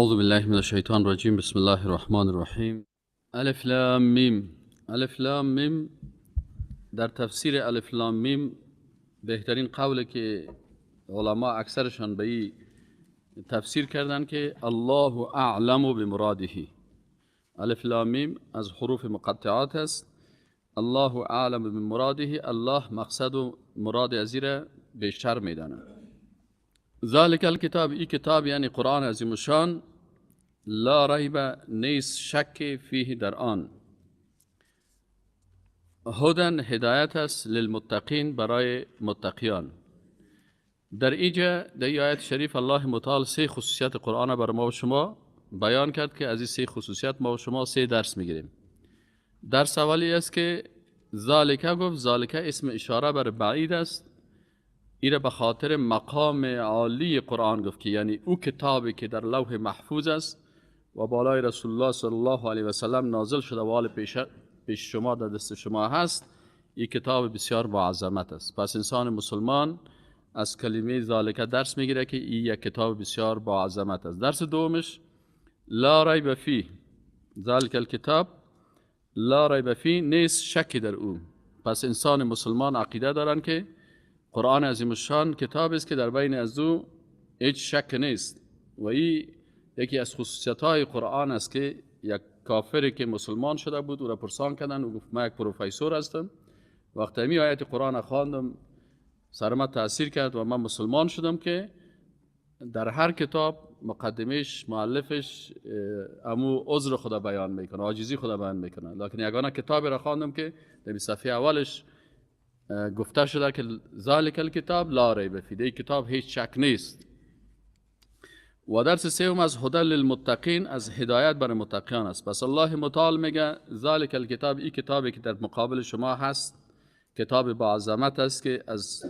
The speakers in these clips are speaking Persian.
أعوذ بالله من الشيطان الرجيم. بسم الله الرحمن الرحیم. الف لام میم. الف لام میم در تفسیر الف لام میم بهترین قوله که علما اکثرشان به این تفسیر کردن که الله اعلم بمراده. الف لام میم از حروف مقطعات است. الله اعلم بمراده، الله مقصد و مراد از را بیشتر میدانه. ذالک الکتاب، این کتاب یعنی قرآن عظیم الشان، لا ریب نیست شک فیه در آن، هدن هدایت است، للمتقین برای متقیان. در اینجا در این آیت شریف الله متعال سه خصوصیت قرآن بر ما و شما بیان کرد که از این سه خصوصیت ما و شما سه درس میگیریم. درس اولی است که ذالکه گفت، ذالکه اسم اشاره بر بعید است، ایره به خاطر مقام عالی قرآن گفت که یعنی او کتابی که در لوح محفوظ است و بالای رسول الله صلی الله علیه و سلم نازل شده و حال پیش شما در دست شما هست، این کتاب بسیار با عظمت است. پس انسان مسلمان از کلمه ذالکه درس میگیره که این یک کتاب بسیار با عظمت است. درس دومش لا ریب فیه، ذالک الکتاب لا ریب فیه، نیست شکی در او. پس انسان مسلمان عقیده دارن که قرآن عظیم الشان کتاب است که در بین از او هیچ شک نیست و این یکی از خصوصیت های قرآن است که یک کافری که مسلمان شده بود او را پرسان کردن و گفت من یک پروفسور هستم، وقتی همی آیت قرآن خواندم سرم تأثیر کرد و من مسلمان شدم که در هر کتاب مقدمش مؤلفش امو عذر خدا بیان میکنه، عاجزی خدا بیان میکنه، لکن یگانه کتابی را خواندم که در صفحه اولش گفته شده که ذالک الکتاب لا ریب فیه، این کتاب هیچ شک نیست. و درس سوم از هدی للمتقین، از هدایت برای متقیان است. پس الله متعال میگه ذالک الکتاب، این کتابی که در مقابل شما هست کتاب با عظمت است که از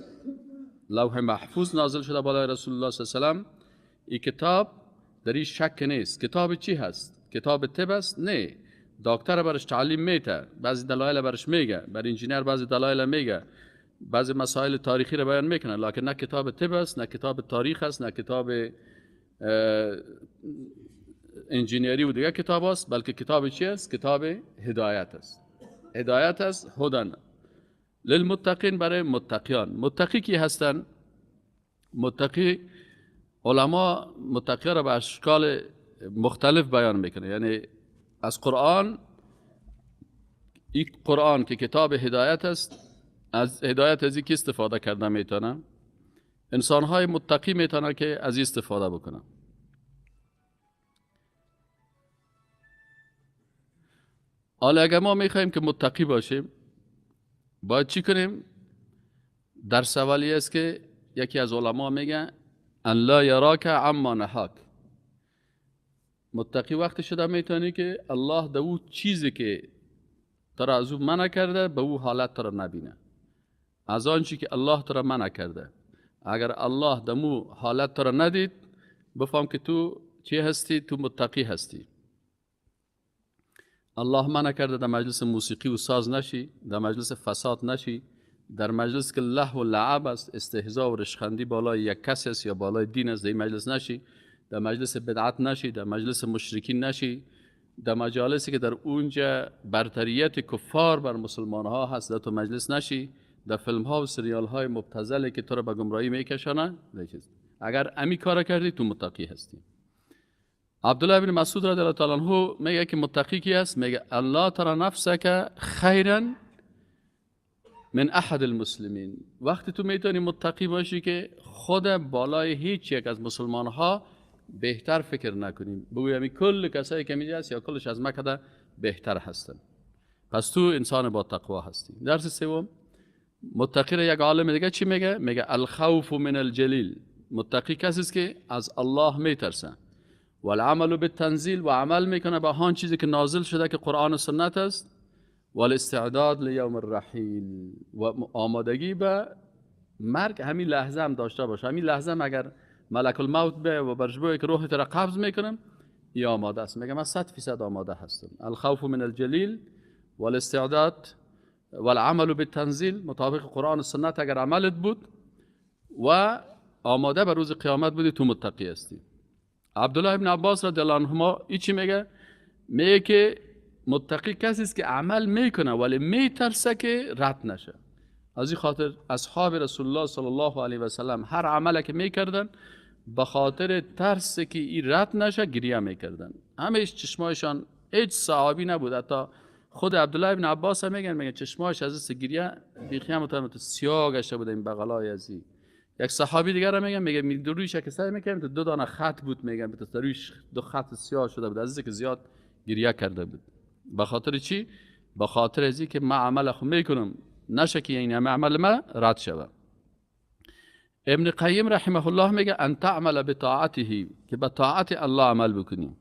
لوح محفوظ نازل شده بالای رسول الله صلی الله علیه و سلم. این کتاب در این شک نیست. کتاب چی هست؟ کتاب طب است؟ نه. دکتر برش تعلیم میده، بعضی دلایل برش میگه، بر انجینیر بعضی دلایل میگه، بعضی مسائل تاریخی رو بیان میکنه، لکن نه کتاب طب است، نه کتاب تاریخ است، نه کتاب انجینیری و دیگه کتاب است، بلکه کتاب چی است؟ کتاب هدایت است. هدایت است، هدن للمتقین، برای متقیان. متقی کی هستن؟ متقی علما متقی را به اشکال مختلف بیان میکنه. یعنی از قرآن، این قرآن که کتاب هدایت است، از هدایت از این که استفاده کرده میتونه؟ انسانهای متقی میتونه که از این استفاده بکنه. حالا اگر ما میخوایم که متقی باشیم باید چی کنیم؟ درس اولی است که یکی از علما میگه ان لا یراک عما نهاک. متقی وقتی شده میتونی که الله در او چیزی که ترا از او منع کرده به او حالت ترا نبینه. از آنچه که الله ترا منع کرده اگر الله در او حالت ترا ندید بفهم که تو چی هستی؟ تو متقی هستی. الله منع کرده در مجلس موسیقی و ساز نشی، در مجلس فساد نشی، در مجلس که لهو و لعب است، استهزاء و رشخندی بالای یک کس است یا بالای دین است، در این مجلس نشی، در مجلس بدعت نشی، در مجلس مشرکین نشی، در مجالسی که در اونجا برتریت کفار بر مسلمان ها هست در تو مجلس نشی، در فیلم ها و سریال های مبتذلی که تو را به گمراهی میکشانه. اگر امی کار کردی تو متقی هستی. عبدالله بن مسعود رضی الله تعالی عنه میگه که متقی کی است؟ میگه الله ترى نفسک خیرا من احد المسلمین. وقتی تو میتونی متقی باشی که خود بالای هیچ یک از مسلمان ها بهتر فکر نکنیم، بگویم کل کسایی که میجه است یا کلش از مکه بهتر هستن، پس تو انسان با تقوا هستی. درس سوم متقی را یک عالم دیگه چی میگه؟ میگه الخوف من الجلیل. متقی کسی است که از الله میترسه و العمل بالتنزیل، و عمل میکنه به آن چیزی که نازل شده که قرآن و سنت است، و الاستعداد لیوم الرحیل، و آمادگی به مرگ همین لحظه هم داشته باشه. همین لحظه هم اگر ملک الموت به و برش بگه که روح را قبض میکنم، یا آماده است. میگه من 100% آماده هستم. الخوف من الجلیل و الاستعداد و العمل بالتنزیل، مطابق قرآن و سنت اگر عملت بود و آماده به روز قیامت بودی تو متقی هستی. عبدالله ابن عباس رضی الله عنهما این چی میگه؟ میگه که متقی کسی است که عمل میکنه ولی میترسه که رد نشه. از این خاطر اصحاب رسول الله صلی الله علیه و سلم هر عملی که میکردن به خاطر ترس که این رد نشه گریه میکردن. همش چشمایشان هیچ صحابی نبود، حتی خود عبدالله ابن عباس هم میگه چشمایش از است گریه بیخی هم سیاه گشته بود این بغلای ازی. یک صحابی دیگر هم میگه رویش که سعی میکنم تو 2 دانه خط بود، میگم تو رویش 2 خط سیاه شده بود از اینکه زیاد گریه کرده بود. به خاطر چی؟ به خاطر ازی که ما عمل خو میکنم نشه که این عمل ما رد شود. ابن قیم رحمه الله میگه ان تعمل بطاعته، که به طاعت الله عمل بکنی.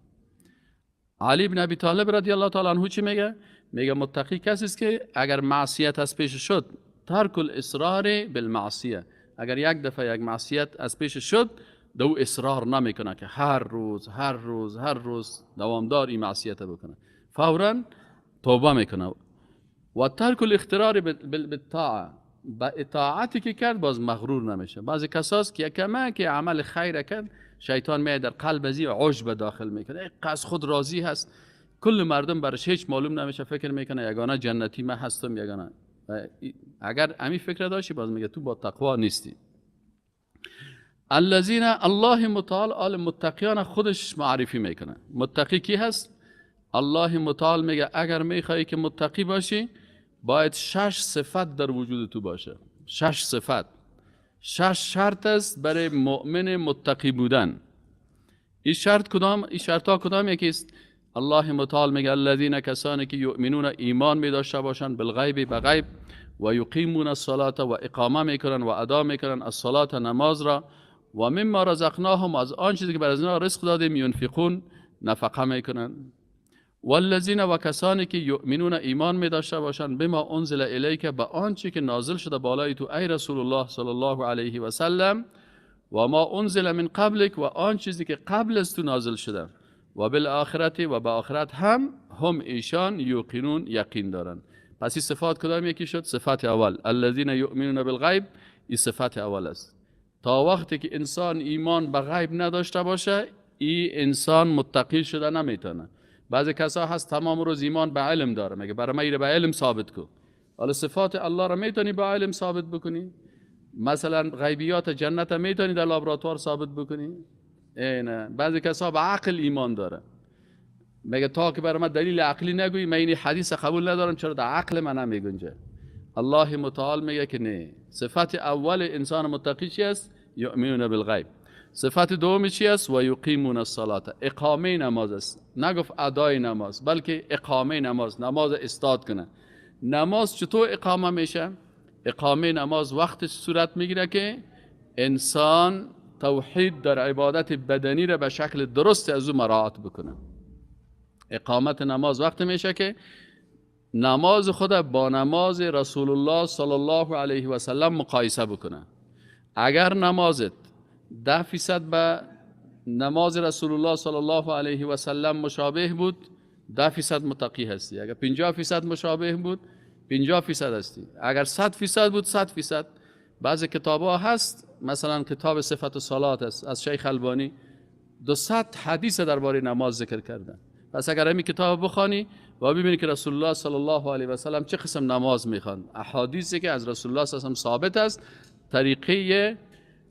علی بن ابی طالب رضی الله تعالی عنه چی میگه؟ میگه متقی کسی است که اگر معصیت از پیش شد ترک الاصرار بالمعصیه، اگر یک دفعه یک معصیت از پیش شد دو اصرار نمیکنه که هر روز دوامدار این معصیت بکنه، فورا توبه میکنه. و ترک الاخترار بالطاعه، با اطاعتی که کرد باز مغرور نمیشه. بعضی کساست که کما که عمل خیر کرد شیطان می در قلب ازی عجب داخل میکنه، از خود راضی هست، کل مردم برش هیچ معلوم نمیشه، فکر میکنه یگانه جنتی من هستم یگانه. اگر امی فکر داشتی باز میگه تو با تقوا نیستی. الذین الله متعال آل متقیان خودش معرفی میکنه. متقی کی هست؟ الله متعال میگه اگر میخوایی که متقی باشی باید 6 صفت در وجود تو باشه. 6 صفت، 6 شرط است برای مؤمن متقی بودن. این شرط ها کدام یکی است؟ الله متعال میگه الذین کسانی که یؤمنون ایمان می داشته باشند بالغیب، به غیب، و یقیمون الصلاة و اقامه میکنن و ادا میکنن الصلاة نماز را، و مما رزقناهم از آن چیزی که بر ازنا رزق دادیم ينفقون نفقه میکنن. والذین و کسانی که یؤمنون ایمان می داشته باشند بما انزل الیک، به آنچه که نازل شده بالای تو ای رسول الله صلی الله علیه و سلم، و ما انزل من قبلک، و آن چیزی که قبل از تو نازل شده، و بالآخرت و به آخرت هم ایشان یوقنون یقین دارن. پس این صفات کدام یکی شد؟ صفات اول الذین یؤمنون بالغیب، این صفات اول است. تا وقتی که انسان ایمان به غیب نداشته باشه این انسان متقی شده نمیتونه. بعضی کسا هست تمام روز ایمان به علم داره، میگه برای من به علم ثابت کن. حالا صفات الله را میتونی با علم ثابت بکنی؟ مثلا غیبیات جنت میتونی در لابراتوار ثابت بکنی؟ نه. بعضی کسا به عقل ایمان داره، میگه تا که برای من دلیل عقلی نگویی من این حدیث قبول ندارم، چرا در عقل من نمیگنجه. الله متعال میگه که نه. صفت اول انسان متقی چی است؟ یؤمنون بالغیب. صفت دوم چی است؟ و یقیمون الصلاة، اقامه نماز است. نگفت ادای نماز بلکه اقامه نماز استاد کنه. نماز چطور اقامه میشه؟ اقامه نماز وقت صورت میگیره که انسان توحید در عبادت بدنی را به شکل درست از او مراعات بکنه. اقامت نماز وقت میشه که نماز خود با نماز رسول الله صلی الله علیه و سلم مقایسه بکنه. اگر نمازت 10% به نماز رسول الله صلی الله علیه و سلم مشابه بود 10% متقی هستی. اگر 50% مشابه بود 50% هستی. اگر 100% بود 100%. بعضی کتاب‌ها هست مثلا کتاب صفت الصلات است از شیخ البانی 200 حدیث درباره نماز ذکر کردن. پس اگر همین کتاب بخوانی و ببینی که رسول الله صلی الله علیه و سلم چه قسم نماز میخوان، احادیثی که از رسول الله صلی الله علیه و سلم ثابت است، طریقه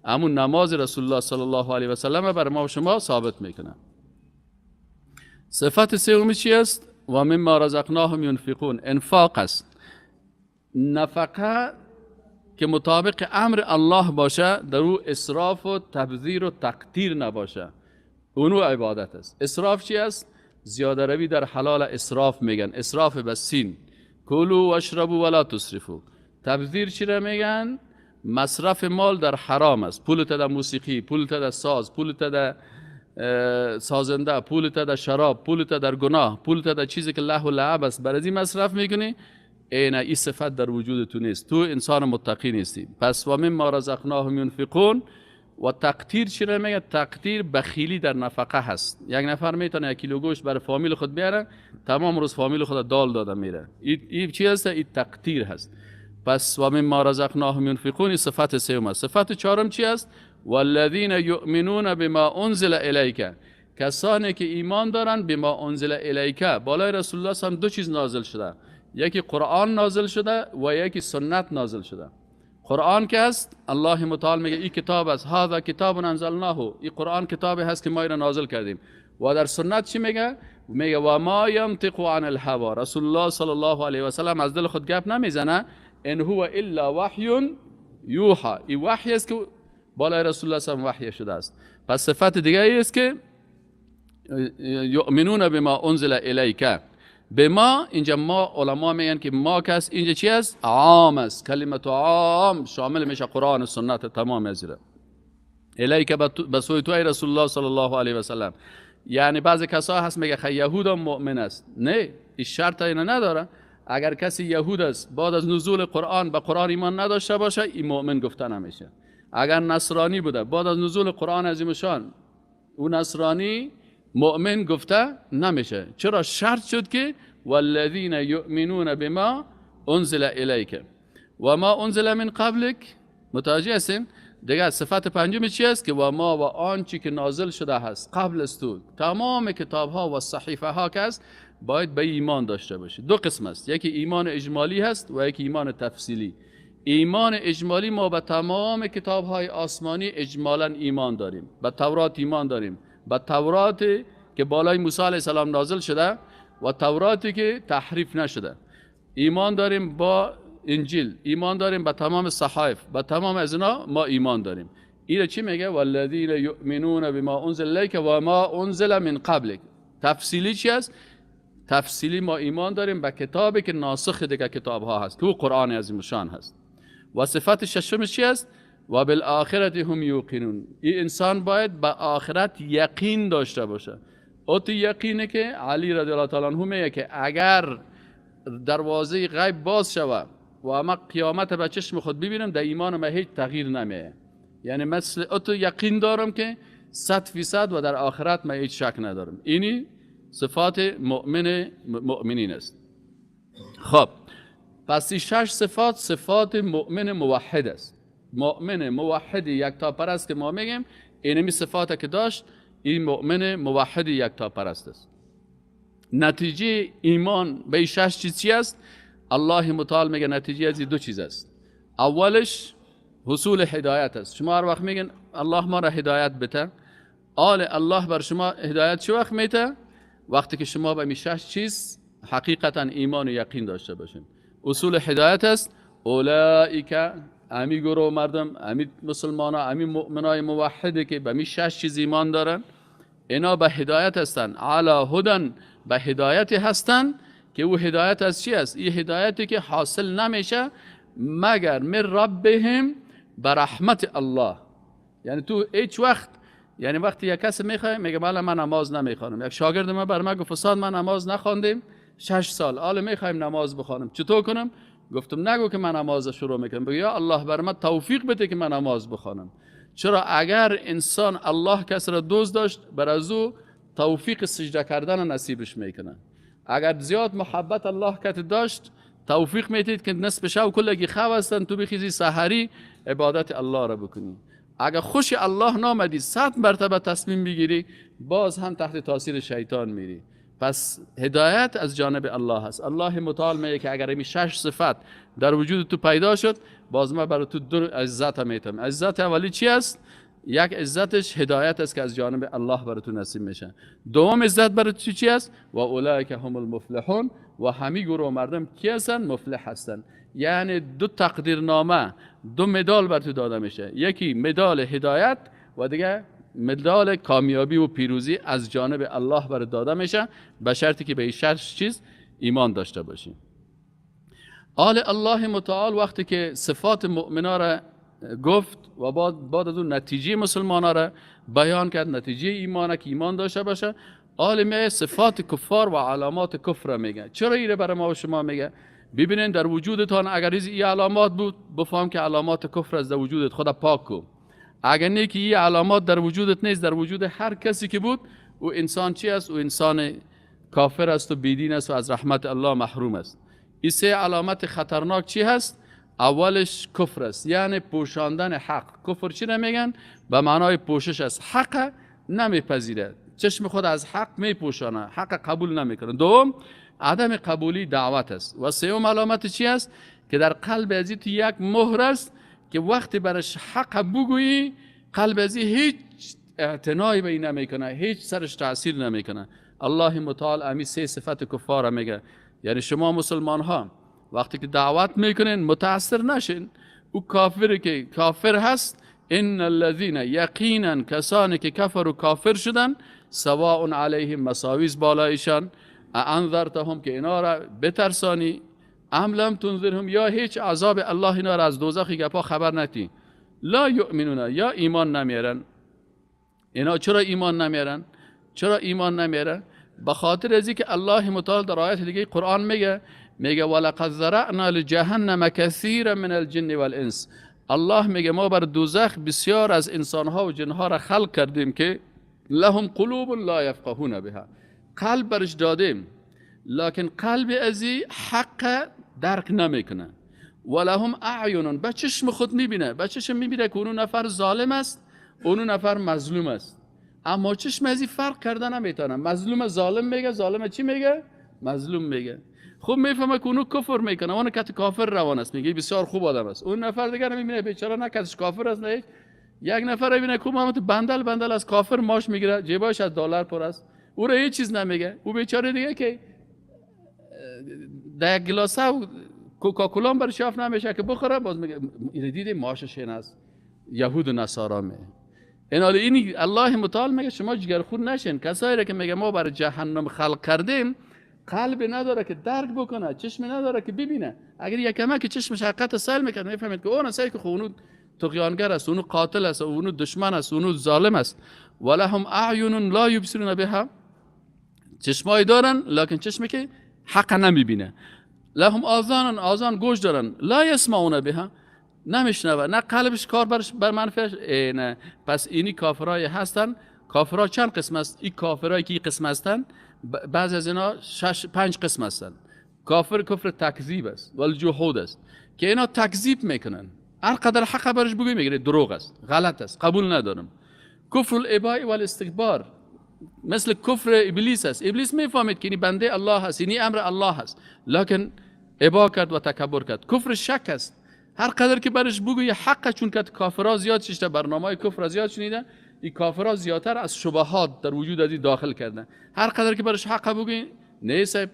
همون نماز رسول الله صلی الله علیه و سلم بر ما و شما ثابت میکنه. صفت سومی چی است؟ و مما رزقناهم ينفقون، انفاق است. نفقه که مطابق امر الله باشه، در او اسراف و تبذیر و تقتیر نباشه، اونو عبادت است. اسراف چی است؟ زیاده روی در حلال اسراف میگن، اسراف بسین، کلوا واشربوا ولا تسرفوا. تبذیر چی را میگن؟ مصرف مال در حرام است. پولت در موسیقی، پولت در ساز، پولت در سازنده، پولت در شراب، پولت در گناه، پولت در چیزی که لهو و لعب است، برای این مصرف میکنی. این صفت در وجود تو نیست، تو انسان متقی نیستی. پس و مما رزقناهم ينفقون. و تقتیر چی را میگه؟ تقتیر بخیلی در نفقه هست. یک نفر میتونه 1 کیلو گوشت برای فامیل خود بیاره، تمام روز فامیل خود دال داده میره. این چی هست؟ این تقتیر هست. پس و مما رزقناهم ينفقون، این صفت سوم است. صفت چهارم چی است؟ والذین یؤمنون بما انزل الیک، کسانی که ایمان دارن به ما انزل الیک، بالای رسول الله هم دو چیز نازل شده، یکی قرآن نازل شده و یکی سنت نازل شده. قرآن که هست الله متعال میگه این کتاب است، هذا کتاب انزلناه، این قرآن کتابی هست که ما را نازل کردیم. و در سنت چی میگه؟ میگه و ما ینطق عن الهوا، رسول الله صلی الله علیه و سلم از دل خود گپ نمیزنه، ان هو الا وحی یوحى، این وحی است که بالای رسول الله هم وحی شده است. پس صفت دیگه است که یؤمنون بما انزل الیک. به ما اینجا ما علما میگن که ما کس اینجا چی است؟ عام است، کلمت عام شامل میشه قرآن و سنت تمام ازیره. الیک به سوی تو ای رسول الله صلی الله علیه و سلم. یعنی بعضی کسا هست میگه خیلی یهود هم مؤمن است. نه، این شرط اینو نداره. اگر کسی یهود است بعد از نزول قرآن به قرآن ایمان نداشته باشه این مؤمن گفته نمیشه. اگر نصرانی بوده بعد از نزول قرآن عظیم شان او نصرانی مؤمن گفته نمیشه. چرا؟ شرط شد که والذین یؤمنون بما انزل الیک و ما انزل من قبلک. متوجه هستین؟ دیگه صفت پنجم چی است؟ که و ما و آنچه که نازل شده هست قبل از تو، تمام کتاب ها و صحیفه ها که است باید به ایمان داشته باشه. دو قسم است، یکی ایمان اجمالی هست و یکی ایمان تفصیلی. ایمان اجمالی ما به تمام کتاب های آسمانی اجمالا ایمان داریم. به تورات ایمان داریم، به تورات که بالای موسی علیه السلام نازل شده و توراتی که تحریف نشده ایمان داریم. با انجیل ایمان داریم، به تمام صحائف، به تمام از اینا ما ایمان داریم. این چی میگه؟ والذین یؤمنون بما انزل الیک و ما انزل من قبلک. تفصیلی چی است؟ تفصیلی ما ایمان داریم به کتابی که ناسخ دیگه کتاب ها هست، تو قرآن عظیم شان هست. و صفت ششم چی است؟ و بالآخرت هم یوقنون. این انسان باید به آخرت یقین داشته باشه. او یقینه که علی رضی الله تعالی عنه میگه که اگر دروازه غیب باز شود و ما قیامت به چشم خود ببینم در ایمان ما هیچ تغییر نمیه. یعنی مثل او یقین دارم که 100% و در آخرت ما هیچ شک ندارم. اینی صفات مؤمنین است. خب پس این 6 صفات مؤمن موحد است. مؤمن موحد یکتا پرست که ما میگیم اینمی صفات که داشت، این مؤمن موحد یکتا پرست است. نتیجه ایمان به این 6 چیز چی است؟ الله متعال میگه نتیجه از این دو چیز است. اولش حصول هدایت است. شما هر وقت میگن الله ما را هدایت بده، الله بر شما هدایت چه وقت میده؟ وقتی که شما به این 6 چیز حقیقتا ایمان و یقین داشته باشین. اصول هدایت است اولئک، امی گروه مردم، امی مسلمان ها، امی مؤمنای موحده که به این 6 چیز ایمان دارن، اینا به هدایت هستن. علی هدن، به هدایت هستن که او هدایت از چی است؟ این هدایتی که حاصل نمیشه مگر من ربهم برحمت الله. یعنی تو هیچ وقت، یعنی وقتی یک کس میگه من نماز نمیخوانم، یک شاگرد من بر من گفت استاد من نماز نخواندیم 6 سال، حالا میخوایم نماز بخوانم، چطور کنم؟ گفتم نگو که من نماز شروع میکنم، بگو یا الله بر من توفیق بده که من نماز بخوانم. چرا؟ اگر انسان الله کس را دوست داشت بر از او توفیق سجده کردن نصیبش میکنه. اگر زیاد محبت الله کت داشت توفیق میتید که نصف شب کلگی خواب هستن تو بخیزی سحری عبادت الله را بکنی. اگر خوش الله نامدی 100 مرتبه تصمیم بگیری باز هم تحت تاثیر شیطان میری. پس هدایت از جانب الله هست. الله متعال میگه که اگر این 6 صفت در وجود تو پیدا شد باز ما برای تو 2 عزت میتم. عزت اولی چی است؟ یک عزتش هدایت است که از جانب الله برای تو نصیب میشه. دوم عزت برای تو چی است؟ و اولئک هم المفلحون، و همه گروه مردم کی هستن؟ مفلح هستن. یعنی 2 تقدیرنامه، 2 مدال بر تو داده میشه، یکی مدال هدایت و دیگه مدال کامیابی و پیروزی از جانب الله بر داده میشه، به شرطی که به این 6 چیز ایمان داشته باشیم. الله متعال وقتی که صفات مؤمنا را گفت و بعد از اون نتیجه مسلمانا را بیان کرد، نتیجه ایمان که ایمان داشته باشه، عالم صفات کفار و علامات کفر را میگه. چرا اینو برای ما و شما میگه؟ ببینین در وجودتان اگر این علامات بود بفهم که علامات کفر از در وجودت خدا پاک کو. اگر نه که این علامات در وجودت نیست، در وجود هر کسی که بود او انسان چی است؟ او انسان کافر است و بیدین است و از رحمت الله محروم است. این 3 علامت خطرناک چی هست؟ اولش کفر است، یعنی پوشاندن حق. کفر چی نمیگن؟ به معنای پوشش است، حق نمیپذیره. چشم خود از حق میپوشانه، حق قبول نمیکنه. دوم عدم قبولی دعوت است. و سوم علامت چی است؟ که در قلب ازی تو یک مهر است که وقتی برش حق بگویی قلب ازی هیچ اعتنایی به این نمیکنه، هیچ سرش تاثیر نمیکنه. الله متعال امی سه صفت کفار میگه، یعنی شما مسلمان ها وقتی که دعوت میکنین متاثر نشین. او کافری که کافر هست، ان الذين یقینا کسانی که کفر و کافر شدن، سواء علیهم مساویز بالایشان، انذرتهم که اینا را بترسانی، ام لم تنذرهم یا هیچ عذاب الله اینا را از دوزخ گپا خبر نتی، لا یؤمنون یا ایمان نمیارن. اینا چرا ایمان نمیارن؟ چرا ایمان نمیارن؟ به خاطر ازی که الله متعال در آیت دیگه قرآن میگه ولقد ذرأنا لجهنم کثیرا من الجن والانس. الله میگه ما بر دوزخ بسیار از انسانها و جنها را خلق کردیم که لهم قلوب لا یفقهون بها، قلب برش دادیم لکن قلب ازی حق درک نمیکنه. ولهم اعین، به چشم خود میبینه، به چشم میبینه که اونو نفر ظالم است، اونو نفر مظلوم است، اما چشم ازی فرق کردن نمیتونه. مظلوم ظالم میگه، ظالم چی میگه؟ مظلوم میگه. خوب میفهمه که اونو کفر میکنه، اون کت کافر روان است، میگه بسیار خوب آدم است. اون نفر دیگه میبینه بیچاره نه کتش کافر است، نه یک نفر میبینه که محمد بندل از کافر ماش میگیره، جیباش از دلار پر است، او را هیچ چیز نمیگه. او بیچاره دیگه که در یک گلاسه کوکاکولا برش شاف نمیشه که بخوره، باز میگه دیدی ماشش این است. یهود و نصارا میگه. این الله متعال میگه شما جگرخون نشین. کسایی را که میگه ما برای جهنم خلق کردیم، قلب نداره که درک بکنه، چشم نداره که ببینه. اگر یک کمک چشمش حقیقت سال میکنه، میفهمید که اون اصلا که اونو طغیانگر است، اونو قاتل است، اونو دشمن است، اونو ظالم است. ولهم اعین لا یبصرون بها، چشمای دارن لکن چشمی که حق نمیبینه. لهم آذان گوش دارن لا یسمعون بها، نمیشنوه، نه قلبش کار بر منفعش. نه. پس اینی کافرای هستن. کافرها چند قسم است؟ این کافرایی که این قسم هستن بعض از اینا 5 قسم هستن. کفر تکذیب است و الجحود است که اینا تکذیب میکنن، هر قدر حق برش بگوی میگه دروغ است، غلط است، قبول ندارم. کفر الاباء و الاستکبار مثل کفر ابلیس است. ابلیس میفهمید که این بنده الله هست، این امر الله هست، لکن ابا کرد و تکبر کرد. کفر شک است، هر قدر که برش بگوی حق، چون که کافرها زیاد شده، برنامه کفر زیاد شنیده، این کافرها زیادتر از شبهات در وجود ازی داخل کردن. هر قدر که برش حق بگوی، نه صاحب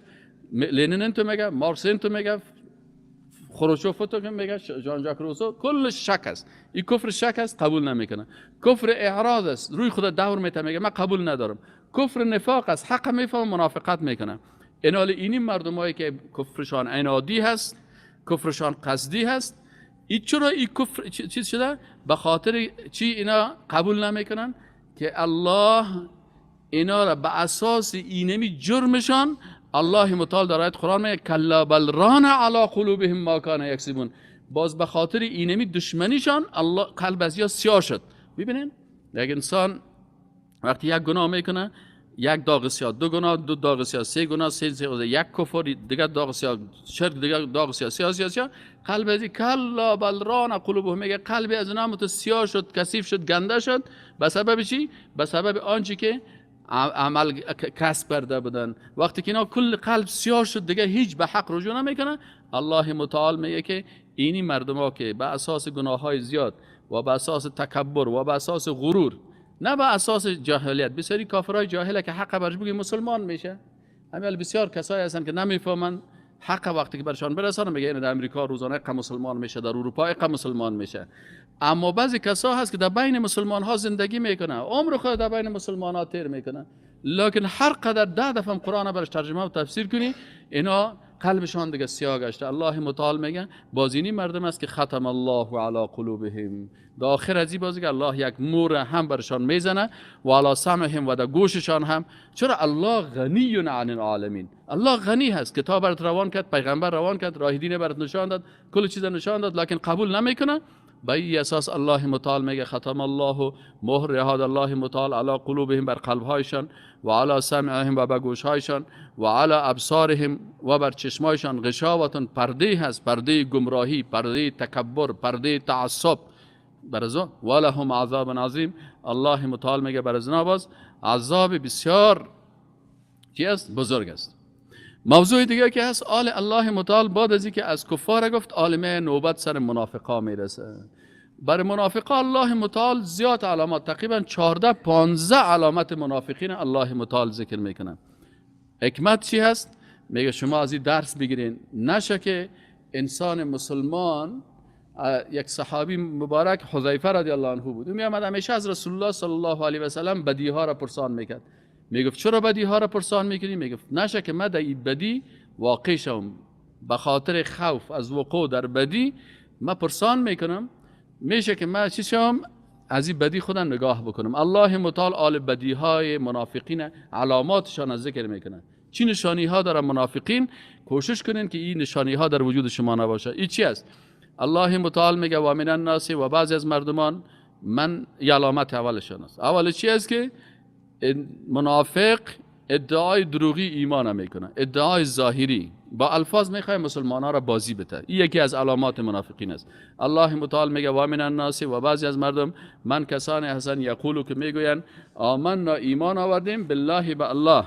لنین تو میگه، مارکسین تو میگه، خروشوف تو میگه، ژان ژاک روسو، کلش شک است. این کفر شک است، قبول نمیکنه. کفر اعراض است، روی خود دور میته، میگه من قبول ندارم. کفر نفاق است، حق میفهمه منافقت میکنه. اینی مردمایی که کفرشان عنادی هست، کفرشان قصدی هست. این چرا این کفر چیز شده؟ به خاطر چی اینا قبول نمیکنن؟ که الله اینا را به اساس اینمی جرمشان، الله متعال در آیت قرآن میگه کلا بل ران علی قلوبهم ما کانوا یکسبون. باز به خاطر اینمی دشمنیشان الله قلب ازیا سیاه شد. ببینین یک انسان وقتی یک گناه میکنه، یک داغ سیاه، دو گناه، دو داغ سیاه، سه گناه، یک کفر، دیگر داغ سیاه، شرک، دیگر داغ سیاه، سیاه، قلب ازی کلا بل ران قلوبهم، میگه قلب از اینا سیاه شد، کثیف شد، گنده شد. به سبب چی؟ به سبب آنچه که عمل کسب کرده بودن. وقتی که اینا کل قلب سیاه شد، دیگه هیچ به حق رجوع نمیکنه. الله متعال میگه که اینی مردما که به اساس گناههای زیاد و به اساس تکبر و به اساس غرور، نه به اساس جاهلیت، بسیاری کافرای جاهله که حق برش بگی مسلمان میشه. همین بسیار کسایی هستن که نمیفهمن حق، وقتی که برشان برسانه میگه این در امریکا روزانه حق مسلمان میشه، در اروپا حق مسلمان میشه. اما بعضی کسا هست که در بین مسلمان ها زندگی میکنه، عمر خود در بین مسلمان ها تیر میکنه، لکن هر قدر 10 دفعه قرآن برش ترجمه و تفسیر کنی، اینا قلبشان دیگه سیاه گشته. الله متعال میگه بازینی مردم است که ختم الله علی قلوبهم، در آخر ازی بازی که الله یک مور هم برشان میزنه و علی سمعهم و در گوششان هم. چرا؟ الله غنی عن العالمین. الله غنی هست، کتاب برات روان کرد، پیغمبر روان کرد، راه دین برات نشان داد، کل چیز نشان داد، لکن قبول نمیکنه. به این اساس الله متعال میگه ختم الله، مهر نهاد الله متعال علی قلوبهم، بر قلبهایشان، و علی سمعهم و بر گوشهایشان، و علی ابصارهم و بر چشمایشان، غشاوة، پرده هست، پرده گمراهی، پرده تکبر، پرده تعصب. برزا ولهم عذاب عظیم. الله متعال میگه برزنا باز عذاب بسیار چی است؟ بزرگ است. موضوع دیگه که هست، آل الله متعال بعد از اینکه از کفار گفت، عالمه نوبت سر منافقا میرسه. برای منافقا الله متعال زیاد علامات، تقریبا 14-15 علامت منافقین الله متعال ذکر میکنه. حکمت چی هست؟ میگه شما از این درس بگیرین، نشه که انسان مسلمان، یک صحابی مبارک حذیفه رضی الله عنه بود، می آمد همیشه از رسول الله صلی الله علیه و سلم بدی ها را پرسان میکرد. میگفت چرا بدی ها را پرسان میکنی؟ میگفت نشه که من در این بدی واقع شوم، به خاطر خوف از وقوع در بدی من پرسان میکنم، میشه که من چی شوم؟ از این بدی خودم نگاه بکنم. الله متعال آل بدی های منافقین علاماتشان از ذکر میکنه. چی نشانی ها داره منافقین؟ کوشش کنین که این نشانی ها در وجود شما نباشه. این چی است؟ الله متعال میگه و من الناس، و بعضی از مردمان، من علامت اولشان است. اول چی است که منافق ادعای دروغی ایمان میکنه، ادعای ظاهری، با الفاظ میخواد مسلمان ها را بازی بده. این یکی از علامات منافقین است. الله متعال میگه و من الناس، و بعضی از مردم، من کسانی هستند یقولو که میگویند آمنا ایمان آوردیم بالله به الله،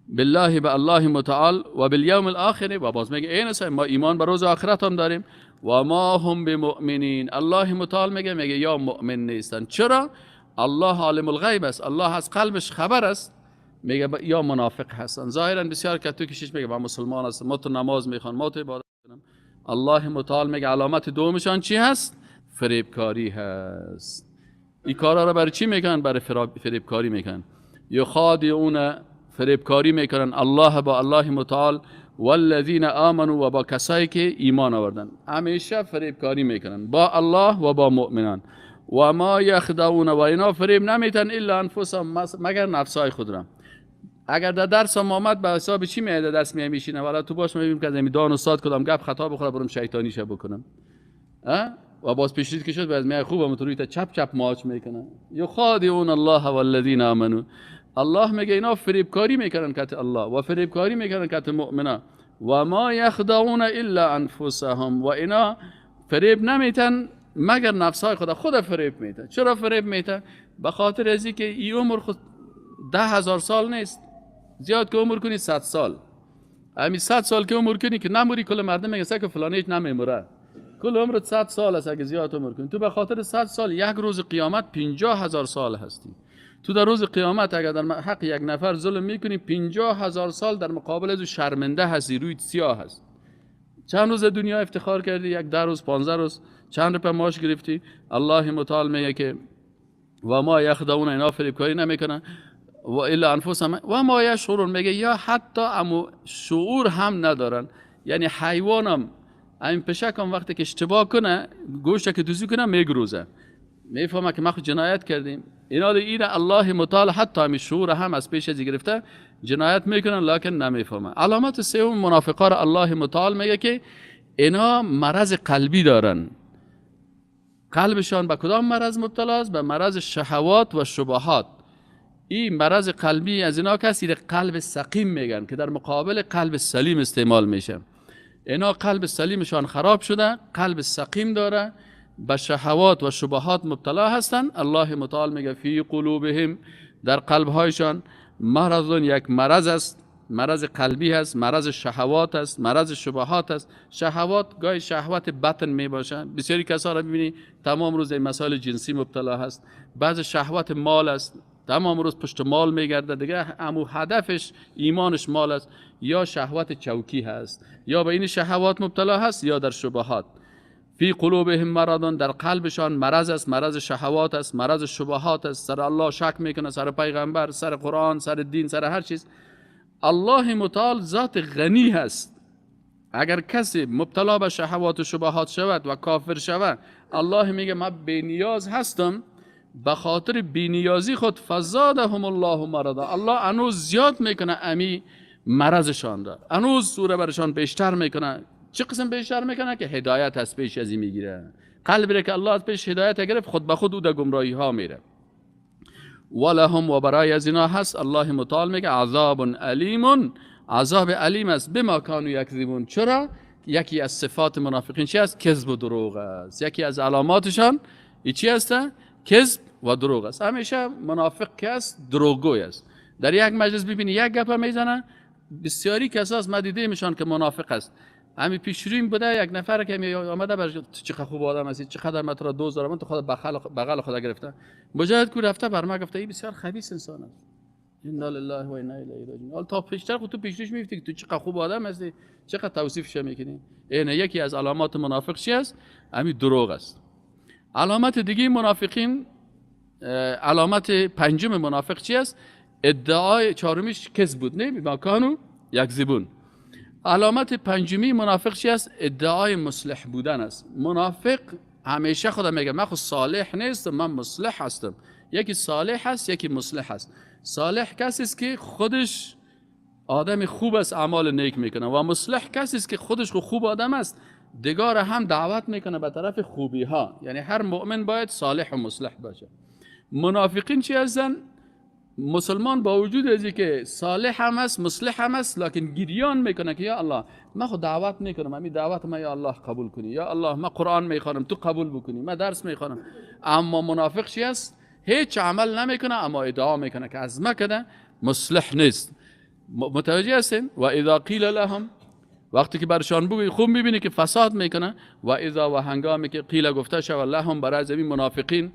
بالله به الله متعال و بالیوم الاخر، و باز میگه این است ما ایمان به روز آخرت هم داریم، و ما هم بمؤمنین. الله متعال میگه یا مؤمن نیستن. چرا؟ الله عالم الغیب است، الله از قلبش خبر است. میگه یا منافق هستن. ظاهرا بسیار که تو کشش میگه با مسلمان هستن، ما تو نماز میخوان، ما تو عبادت میکنن. الله متعال میگه علامت دومشان چی هست؟ فریبکاری هست. این کارا رو برای چی میکنن؟ برای فریبکاری میکنن. یخادعون، فریبکاری میکنن الله با الله متعال، والذین آمنوا، و با کسایی که ایمان آوردن. همیشه فریبکاری میکنن با الله و با مؤمنان. و ما یخدعون، و اینا فریب نمیتن الا انفسهم، مگر نفسای خود را. اگر در درس هم آمد به حساب چی میاد درس میشینه، والا تو باش میبینیم که زمیدان استاد کدام گپ خطا بخوره برم شیطانیشه بکنم، و باز پیشریت که شد باز میای خوبم تو روی تا چپ چپ ماچ میکنه. یخادعون الله والذین آمنوا، الله میگه اینا فریبکاری میکنن کت الله و فریبکاری میکنن کت مؤمنا. و ما یخدعون الا انفسهم، و اینا فریب نمیتن مگر نفسهای خود فریب میتن. چرا فریب میتن؟ به خاطر ازی که این عمر خود 10,000 سال نیست. زیاد که عمر کنی 100 سال، همین 100 سال که عمر کنی که نموری، کل مردم میگن که فلانی هیچ نمیموره، کل عمرت 100 سال است. اگه زیاد عمر کنی تو به خاطر 100 سال، یک روز قیامت 50,000 سال هستی. تو در روز قیامت اگر در حق یک نفر ظلم میکنی، 50,000 سال در مقابل از شرمنده هستی، روی سیاه هست. چند روز دنیا افتخار کردی؟ 1 10 روز 15 روز چند روپیه معاش گرفتی؟ الله متعال میگه که و ما یخدعون، اینا فریبکاری نمیکنن و الا انفسهم و ما یشعرون، میگه یا حتی شعور هم ندارن. یعنی حیوانم این پشکم وقتی که اشتباه کنه، گوشت که دوزی کنه، میگروزه، میفهمه که ما خود جنایت کردیم. اینا دیگه الله متعال حتی همین شعور هم از پیش از گرفته جنایت میکنن لکن نمیفهمه. علامت سوم منافقا را الله متعال میگه که اینا مرض قلبی دارن. قلبشان به کدام مرض مبتلا است؟ به مرض شهوات و شبهات. این مرض قلبی از اینا کسی قلب سقیم میگن که در مقابل قلب سلیم استعمال میشه. اینا قلب سلیمشان خراب شده، قلب سقیم داره، به شهوات و شبهات مبتلا هستن. الله متعال میگه فی قلوبهم، در قلبهایشان مرض، یک مرض است، مرض قلبی هست، مرض شهوات است، مرض شبهات است. شهوات گاهی شهوت بطن می باشه، بسیاری کسا را ببینی تمام روز این مسائل جنسی مبتلا هست. بعض شهوت مال است، تمام روز پشت مال میگرده، دیگه امو هدفش ایمانش مال است. یا شهوت چوکی هست، یا به این شهوات مبتلا هست، یا در شبهات. فی قلوبهم مرض، در قلبشان مرض است، مرض شهوات است، مرض شبهات است. سر الله شک میکنه، سر پیغمبر، سر قرآن، سر دین، سر هر چیز. الله متعال ذات غنی هست. اگر کسی مبتلا به شهوات و شبهات شود و کافر شود، الله میگه من بی‌نیاز هستم، به خاطر بی‌نیازی خود فزادهم الله مرضا، الله انوز زیاد میکنه امی مرضشان را، انوز سوره برشان بیشتر میکنه. چه قسم بیشتر میکنه؟ که هدایت از پیش ازی میگیره. قلبی را که الله از پیش هدایت گرفت، خود به خود او در گمراهی ها میره. ولهم، و برای از اینا هست الله متعال میگه عذاب علیم، عذاب علیم است بما کانوا یکذبون. چرا؟ یکی از صفات منافقین چی است؟ کذب و دروغ است. یکی از علاماتشان چی است؟ کذب و دروغ است. همیشه منافق که است دروغگوی است. در یک مجلس ببینی یک گپ میزنه، بسیاری کساس ما دیده میشن که منافق است. همین پیش رو این بوده، یک نفر که می آمده بر چقدر خوب آدم هستی، چقدر من تو را 2000 من تو خود بغل خدا گرفته، مجاهد کو رفته بر ما گفته این بسیار خبیث انسان است. انا لله و انا الیه راجعون. حالا تا پیشتر خود تو پیشش میفتی که تو چقدر خوب آدم هستی، چقدر توصیفش میکنی. این یکی از علامات منافق چی است؟ همین دروغ است. علامت دیگه منافقین، علامت پنجم منافق چی است؟ ادعای چهارمیش کذب بود، نه ما کانوا یکذبون. علامت پنجمی منافق چی است؟ ادعای مصلح بودن است. منافق همیشه خدا میگه من خود صالح نیستم، من مصلح هستم. یکی صالح است، یکی مصلح است. صالح کسی است که خودش آدم خوب است، اعمال نیک میکنه، و مصلح کسی است که خودش خوب آدم است، دیگر هم دعوت میکنه به طرف خوبی ها. یعنی هر مؤمن باید صالح و مصلح باشه. منافقین چی هستن؟ مسلمان با وجود از که صالح هم است، مصلح هم است، لکن گریان میکنه که یا الله من خود دعوت میکنم، همین دعوت ما یا الله قبول کنی، یا الله من قرآن میخوانم تو قبول بکنی، من درس میخوانم. اما منافق چی است؟ هیچ عمل نمیکنه اما ادعا میکنه که از ما کده مصلح نیست. متوجه هستین؟ و اذا قیل لهم، وقتی که برشان بگویی خوب میبینی که فساد میکنه. و اذا، و هنگامی که قیل گفته شود لهم برای زمین منافقین،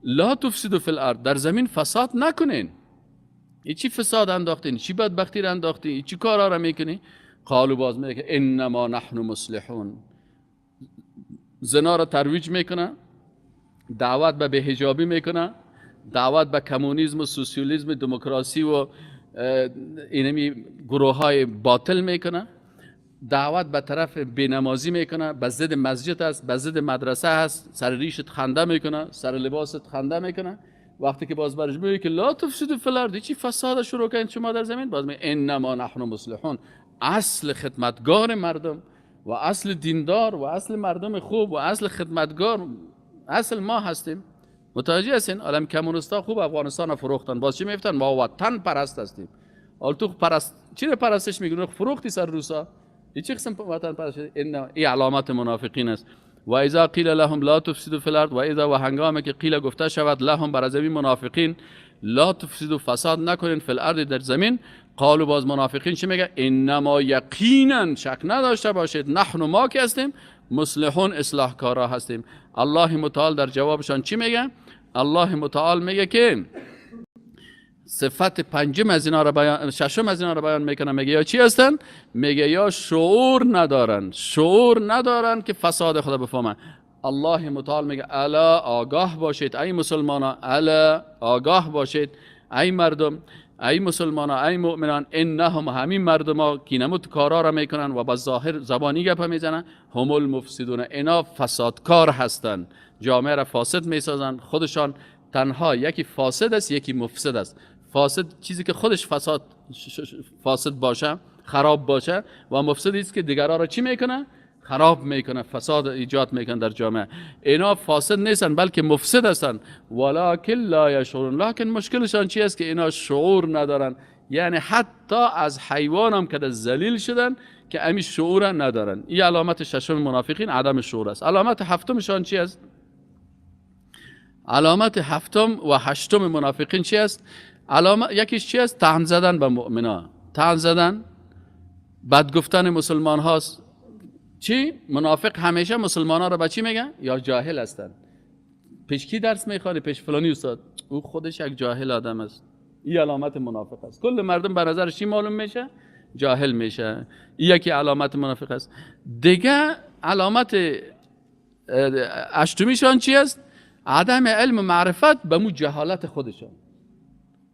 لا تفسدوا فی الارض، در زمین فساد نکنین. ای چی فساد انداختین؟ چی بدبختی را انداختین؟ چی کارا را میکنی؟ قالوا، باز میگه که انما نحن مصلحون. زنا را ترویج میکنه، دعوت به بی‌حجابی میکنه، دعوت به کمونیسم و سوسیالیسم، دموکراسی و اینمی گروه های باطل میکنه، دعوت به طرف بینمازی میکنه، به ضد مسجد است، به ضد مدرسه است، سر ریشت خنده میکنه، سر لباست خنده میکنه. وقتی که باز برش میگه که لا تفسدوا فی الارض، چی فساد شروع کردین شما در زمین؟ باز میگه انما نحن مصلحون. اصل خدمتگار مردم و اصل دیندار و اصل مردم خوب و اصل خدمتگار اصل ما هستیم. متوجه هستین؟ عالم کمونیستا خوب افغانستان فروختن، باز چی میفتن؟ ما وطن پرست هستیم. حال تو چی رو پرستش میگن؟ فروختی سر روسا. این چه قسم وطن پرست؟ این علامت منافقین است. و اذا قیل لهم لا تفسدوا فی الارض، و اذا، و هنگامی که قیل گفته شود لهم بر زمین منافقین، لا تفسدوا فساد نکنین فی الارض در زمین، قالوا، باز منافقین چی میگه؟ انما یقینا، شک نداشته باشید، نحن، ما که هستیم، مصلحون، اصلاح کارا هستیم. الله متعال در جوابشان چی میگه؟ الله متعال میگه که صفت پنجم از اینا را بیان، ششم از اینا را بیان میکنه. میگه یا چی هستن؟ میگه یا شعور ندارن، شعور ندارن که فساد خدا بفهمن. الله متعال میگه الا، آگاه باشید ای مسلمانان، الا، آگاه باشید ای مردم، ای مسلمانان، ای مؤمنان، انهم، همین مردم ها که نمود کارا را میکنن و با ظاهر زبانی گپ میزنن، هم المفسدون، اینا فسادکار هستن، جامعه را فاسد میسازن. خودشان تنها یکی فاسد است، یکی مفسد است. فاسد چیزی که خودش فاسد باشه، خراب باشه، و مفسدی است که دیگران را چی میکنه؟ خراب میکنه، فساد ایجاد میکنه در جامعه. اینا فاسد نیستن بلکه مفسد هستن، ولکن لا یشعرون. لکن مشکلشان چی است؟ که اینا شعور ندارن. یعنی حتی از حیوان هم که ذلیل شدن که امی شعور ندارن. این علامت ششم منافقین، عدم شعور است. علامت هفتمشان چی است؟ علامت هفتم و هشتم منافقین چی است؟ یکیش چی است؟ طعن زدن به مؤمنان، طعن زدن، بد گفتن مسلمان هاست. چی؟ منافق همیشه مسلمان ها رو به چی میگن؟ یا جاهل هستن. پیش کی درس میخوانی؟ پیش فلانی استاد. او خودش یک جاهل آدم است. این علامت منافق است. کل مردم به نظر چی معلوم میشه؟ جاهل میشه. این یکی علامت منافق است. دیگه علامت هشتمیشان چی است؟ عدم علم و معرفت به مو جهالت خودشان.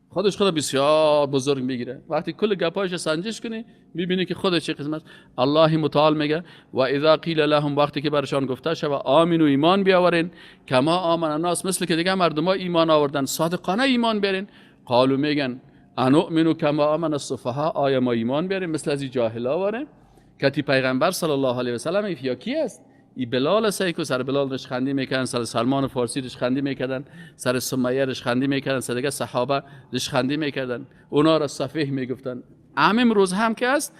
خود بسیار بزرگ میگیره. وقتی کل گپایش سنجش کنی میبینی که خودش چه قسم است. الله متعال میگه و اذا قیل لهم، وقتی که برشان گفته شود آمنو، ایمان بیاورین، کما آمن الناس، مثل که دیگه مردم ها ایمان آوردن، صادقانه ایمان بیارین. قالو، میگن انؤمنو کما آمن السفهاء، آیا ما ایمان بیاریم مثل از جاهلا واره؟ کتی پیغمبر صلی الله علیه و سلم یا کی است؟ ای بلال سیکو، سر بلال رشخندی میکردن، سر سلمان فارسی رشخندی میکردن، سر سمیه رشخندی میکردن، سر دیگه صحابه رشخندی میکردن، اونا را صفیح میگفتن. همین روز هم که است،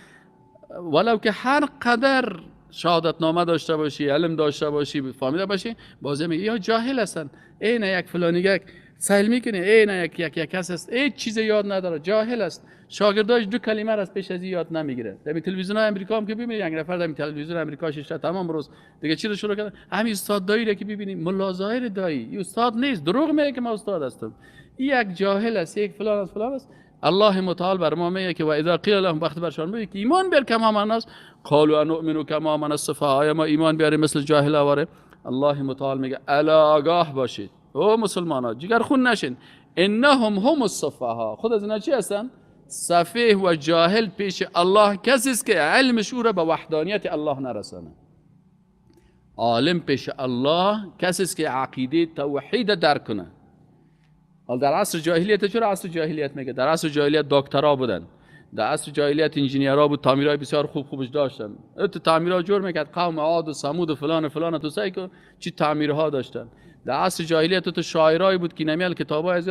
ولو که هر قدر شهادت نامه داشته باشی، علم داشته باشی، فهمیده باشی، باز میگه یا جاهل هستن. این یک فلانی یک سیل میکنه، این یک کس است هیچ چیز یاد نداره، جاهل است. شاگرداش دو کلمه از پیش از یاد نمیگیره. در تلویزیون امریکا هم که ببینید یک نفر در تلویزیون امریکا شش تمام روز دیگه چی رو شروع کرده، همین استاد دایی رو که ببینید، ملا ظاهر دایی، این استاد نیست، دروغ میگه که ما استاد هستم، این یک جاهل است، یک فلان است فلان است. الله متعال بر ما میگه که و اذا قیل لهم، وقت برشان میگه که ایمان بیار کما من الناس قالوا انؤمن کما من السفهاء، ما ایمان بیاریم مثل جاهل آواره. الله متعال میگه الا آگاه باشید او مسلمانا، جگر خون نشین، انهم هم السفهاء، خود از اینا چی هستن؟ سفیه و جاهل پیش الله کسی است که علمش او را به وحدانیت الله نرسانه. عالم پیش الله کسی است که عقیده توحید درک کنه. در عصر جاهلیت، چرا عصر جاهلیت میگه؟ در عصر جاهلیت دکترا بودن، در عصر جاهلیت انجینیرها بود، تعمیرهای بسیار خوبش داشتن. تو تعمیرها جور میکرد قوم عاد و ثمود و فلان و فلان، تو سعی کن چی تعمیرها داشتن. در عصر جاهلیت تو شاعرایی بود که نمیال کتابای از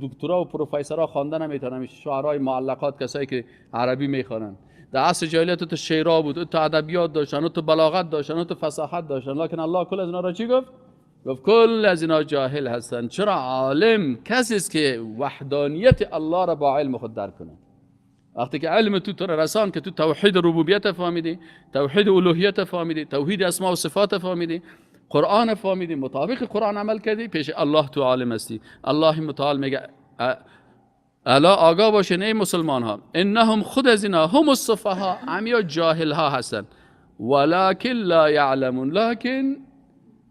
دکترا و پروفسورها خواندن نمیتونن، شاعرای معلقات، کسایی که عربی میخوانن. در عصر جاهلیت تو شعرها بود، تو ادبیات داشتن، تو بلاغت داشتن، تو فصاحت داشتن، لکن الله کل از اینا را چی گفت؟ گفت کل از اینا جاهل هستند. چرا؟ عالم کسی است که وحدانیت الله را با علم خود درک کنه. وقتی که علم تو را رسان که تو توحید ربوبیت فهمیدی، توحید الوهیت فهمیدی، توحید اسماء و صفات فهمیدی، قرآن فهمیدی، مطابق قرآن عمل کردی، پیش الله تو عالم هستی. الله متعال میگه الا آگاه باشین ای مسلمان ها، انهم خود از اینا هم السفهاء، همیا جاهل ها هستند، ولکن لا یعلمون، لکن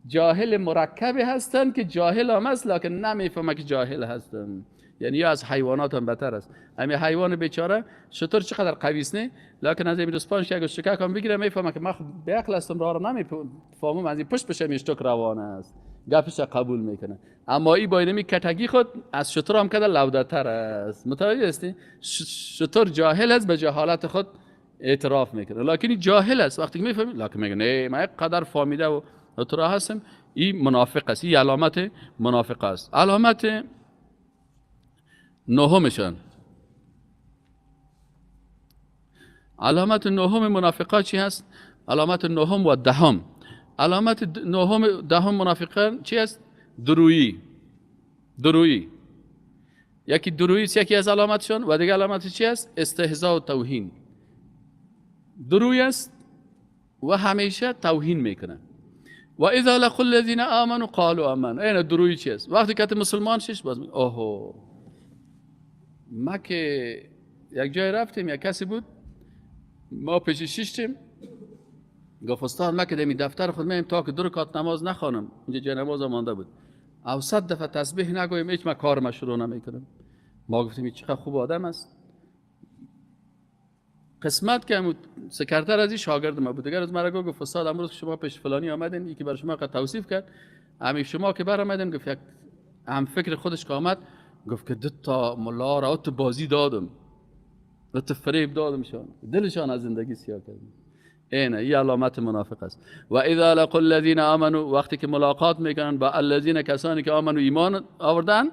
جاهل مرکبی هستند که جاهل هم است لکن نمیفهمه که جاهل هستند. یعنی یا از حیوانات هم بهتر است. همین حیوان بیچاره شطور چقدر قوی است نه، لکن از این اسپانش یک شکک هم بگیره میفهمه که من به عقل هستم، راه رو نمیفهمم، از این پشت پشم اشتک روان است، گپش قبول میکنه. اما این با اینمی کتگی خود از شطور هم کده لودتر است. متوجه هستی؟ شطور جاهل است، به جهالت خود اعتراف میکنه، لکن جاهل است. وقتی که میفهمی لکن میگه نه من یک قدر فهمیده و تو راه هستم. این منافق است، این علامت منافق است. علامت نهمشان، علامت نهم منافقات چی هست؟ علامت نهم و دهم. علامت نهم دهم منافقان چی است؟ درویی. درویی یکی درویی است، یکی از علامتشون، و دیگه علامت چی است؟ استهزاء و توهین. درویی است و همیشه توهین میکنه. و اذا لقوا الذين آمنوا قالوا آمنا. این درویی چی است؟ وقتی که مسلمان شش باز میگه اوهو، ما که یک جای رفتیم، یک کسی بود، ما پیش شیشتیم، گفت استاد ما که دمی دفتر خود میم تا که 2 رکعت نماز نخوانم، اینجا جای نماز مانده بود، او 100 دفعه تسبیح نگویم، هیچ ما کار شروع نمیکنم. ما گفتیم این چقدر خوب آدم است. قسمت که سکرتر از این شاگرد ما بود، دیگر از مرا گفت استاد امروز شما پیش فلانی آمدین، یکی برای شما قد توصیف کرد، همین شما که بر آمدین، گفت یک هم فکر خودش که آمد، گفت که 2 تا ملا را تو بازی دادم، تو فریب دادمشان، دلشان از زندگی سیاه کردم. این علامت منافق است. و اذا لقوا الذين آمنوا، وقتی که ملاقات میکنن با الذين، کسانی که آمنوا ایمان آوردن،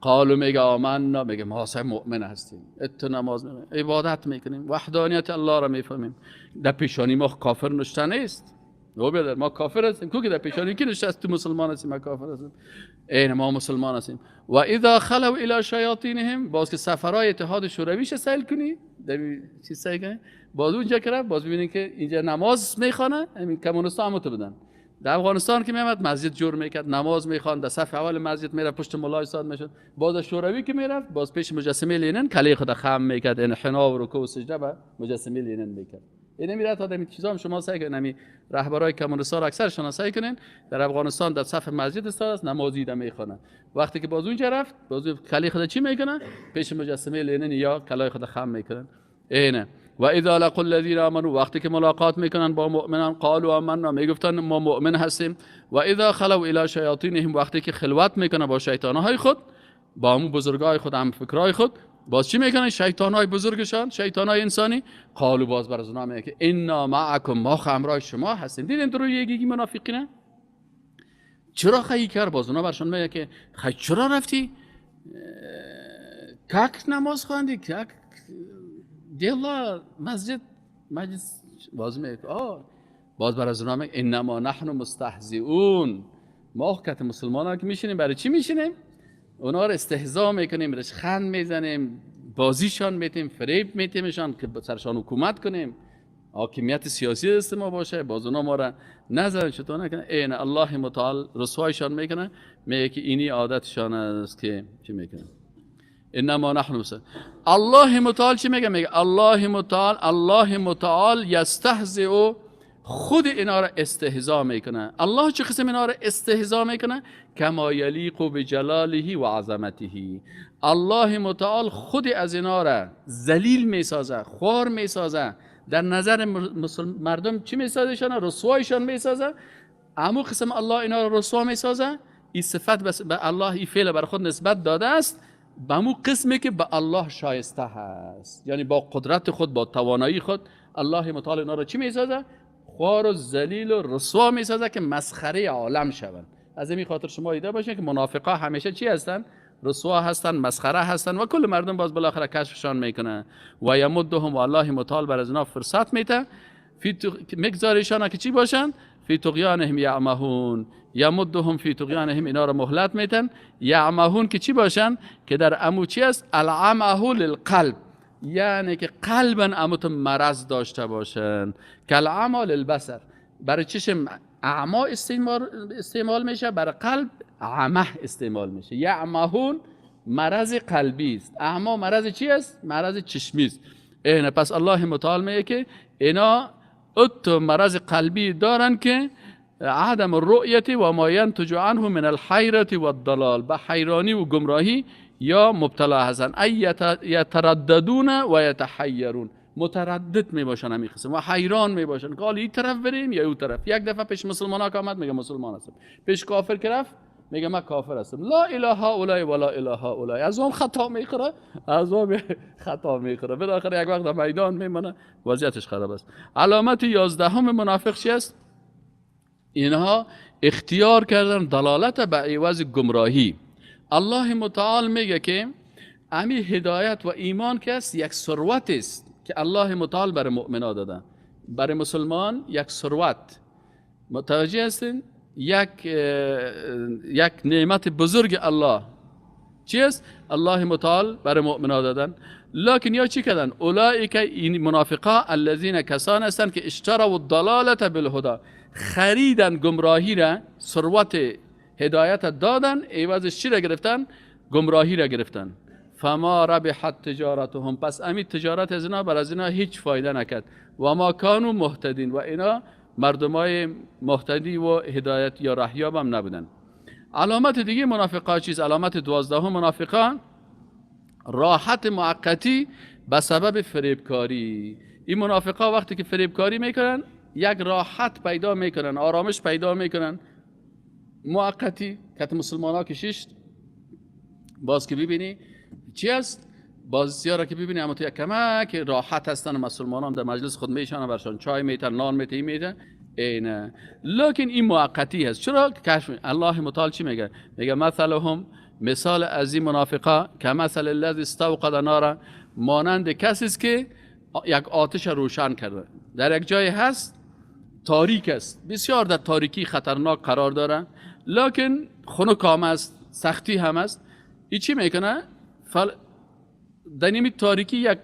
قالوا میگه آمنا، میگه ما اصلا مؤمن هستیم، ات نماز میکنیم، عبادت میکنیم، وحدانیت الله را میفهمیم. در پیشانی ما کافر نشته نیست. ما کافر هستیم، کو که در پیشانی کی نشسته است؟ تو مسلمان هستیم، ما کافر هستیم. این ما مسلمان هستیم. و اذا خلوا الى شیاطینهم، باز که سفرهای اتحاد شورویش سیل کنی، در چی سیل کنی، باز اونجا که رفت، باز ببینید که اینجا نماز میخوانه، همین کمونیستا هم تو بدن. در افغانستان که میامد مسجد جور میکرد، نماز میخوان، در صف اول مسجد میره، پشت مولای استاد میشد. باز شوروی که میرفت، باز پیش مجسمه لنین کله خود خم میکرد، انحنا و رکوع و سجده به مجسمه لنین میکرد. این میره تا این چیزا هم شما سعی کنین، همین رهبرای کمونیستا اکثر شناسایی کنین، در افغانستان در صف مسجد استاد است، نماز دیده میخونه. وقتی که باز اونجا رفت، باز کله خود چی میکنه؟ پیش مجسمه لنین یا کله خود خم میکنن. اینه. و اذا لقوا الذين آمنوا، وقتی که ملاقات میکنن با مؤمنان، قالوا آمنا، میگفتن ما مؤمن هستیم. و اذا خلوا الى شیاطینهم، وقتی که خلوت میکنه با شیطانهای خود، با همون بزرگای خود، هم فکرای خود، باز چی میکنن؟ شیطانهای بزرگشان، شیطانهای انسانی، قالوا، باز بر از اونها میگه انا معکم، ما همراه شما هستیم. دیدین درو یکی منافقینه چرا خیلی کرد؟ باز اونها برشون میگه که خیلی چرا رفتی کاک نماز خواندی، کاک دیلا مسجد باز میگه باز بر از اونها انما نحن مستهزئون، ما که مسلمانان که میشینیم برای چی میشینیم؟ اونا رو استهزا میکنیم، رشخند میزنیم، بازیشان میتیم، فریب میتیمشان که سرشان حکومت کنیم، حاکمیت سیاسی دست ما باشه، باز اونا ما را نظر چطور نکنه. این الله متعال رسوایشان میکنه، میگه که اینی عادتشان است که چی میکنه. انما نحن مسلمون. الله متعال چی میگه؟ میگه الله متعال یستهزئ، خود اینا را استهزا میکنه. الله چه قسم اینا را استهزا میکنه؟ کما یلیق بجلاله و عظمته. الله متعال خود از اینا را ذلیل میسازه، خوار میسازه، در نظر مردم چی میسازشان؟ رسوایشان میسازه. اما قسم الله اینا را رسوا میسازه، این صفت بس به الله، این فعل بر خود نسبت داده است به همون قسمی که به الله شایسته هست. یعنی با قدرت خود، با توانایی خود الله متعال اینا را چی میسازه؟ خوار و ذلیل و رسوا میسازه که مسخره عالم شوند. از این خاطر شما دیده باشین که منافقا همیشه چی هستن؟ رسوا هستن، مسخره هستن و کل مردم باز بالاخره کشفشان میکنه. و یمدهم، و الله متعال بر از اینا فرصت میده، میگذارشان که چی باشن؟ فی طغیانهم یعمهون. یمدهم فی طغیانهم، اینا را مهلت میتن. یعمهون که چی باشن؟ که در امو چی است؟ العمه للقلب، یعنی که قلبن اموت مرض داشته باشن. کالعمى للبصر، برای چشم اعما استعمال میشه، برای قلب عمه استعمال میشه. یعمهون مرض قلبی است، اعما مرض چی است؟ مرض چشمی است. اینه پس الله متعال میگه که اینا مرض قلبی دارن که عدم الرؤیت و ما ینتج عنه من الحیرة و الضلال، به حیرانی و گمراهی یا مبتلا هستن. یترددون و یتحیرون، متردد می باشن همین قسم و حیران می باشن که حالا این طرف بریم یا اون طرف. یک دفعه پیش مسلمان ها که آمد میگه مسلمان هستم، پیش کافر که رفت میگه من کافر هستم. لا اله هؤلاء ولا اله هؤلاء، از اون خطا میخوره، از اون خطا میخوره، بالاخره یک وقت در میدان میمونه، وضعیتش خراب است. علامت 11 منافق چی است؟ اینها اختیار کردن دلالت به عوض گمراهی. الله متعال میگه که امی هدایت و ایمان که است یک ثروت است که الله متعال برای مؤمنان داده، برای مسلمان یک ثروت. متوجه هستین؟ یک نعمت بزرگ الله چی است؟ الله متعال برای مؤمنان دادن. لکن یا چی کردن؟ اولئک، این منافقا، الذین، کسان هستند که اشتروا الضلالة بالهدى، خریدن گمراهی را، ثروت هدایت دادن، عوضش چی را گرفتن؟ گمراهی را گرفتن. فما ربحت تجارتهم، پس امی تجارت از اینا بر از اینا هیچ فایده نکرد. و ما کانوا مهتدین، و اینا مردمای مهتدی و هدایت یا رهیاب هم نبودن. علامت دیگه منافقا چیز؟ علامت 12 منافقا راحت موقتی به سبب فریبکاری. این منافقا وقتی که فریبکاری میکنن یک راحت پیدا میکنن، آرامش پیدا میکنن موقتی. که مسلمان ها کشیشت باز که ببینی چی است؟ بازی را که ببینی اما تو یک کمک راحت هستن مسلمانان، در مجلس خود میشن، برشان چای میتن، نان میتن، اینه. لکن این موقتی هست. چرا؟ کشف الله متعال چی میگه؟ میگه مثلهم، مثال از این منافقا که مثل الذی استوقد نارا، مانند کسی است که یک آتش روشن کرده، در یک جای هست تاریک است، بسیار در تاریکی خطرناک قرار داره، لکن خنک هم است، سختی هم است. این چی میکنه؟ در این تاریکی یک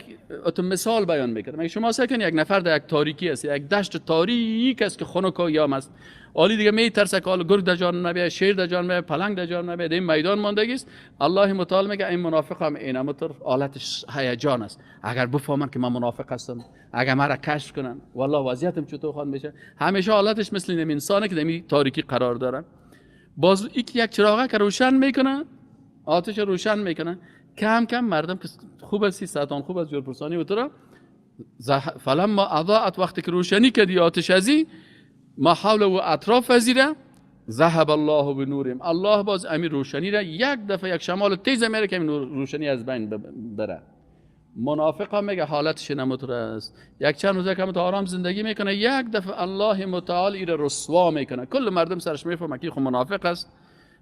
مثال بیان میکنه. مگه شما سکن یک نفر در یک تاریکی است، یک دشت تاریک است که خنک و یام است، عالی دیگه میترسه که حالا گرگ در جان نبیه، شیر در جان نبیه، پلنگ در جان نبیه، این میدان ماندگی است. الله متعال میگه این منافق هم این همونطور حالتش هیجان است. اگر بفهمن که من منافق هستم، اگر مرا کشف کنن، والله وضعیتم چطور خواهد میشه. همیشه حالتش مثل این انسانه که در این تاریکی قرار داره. باز یک چراغه که روشن میکنه، آتش روشن میکنه، کم کم مردم که خوب است، ساعتان خوب است، جورپرسانی و تو فلما اضاءت، وقتی که روشنی کردی آتش ازی ما حول و اطراف وزیره، ذهب الله بنورهم، الله باز امیر روشنی را یک دفعه، یک شمال تیز میره که روشنی از بین بره. منافق هم میگه حالتش نمطور است، یک چند روزه که آرام زندگی میکنه، یک دفعه الله متعال ایره رسوا میکنه، کل مردم سرش میفهمه که خود منافق است.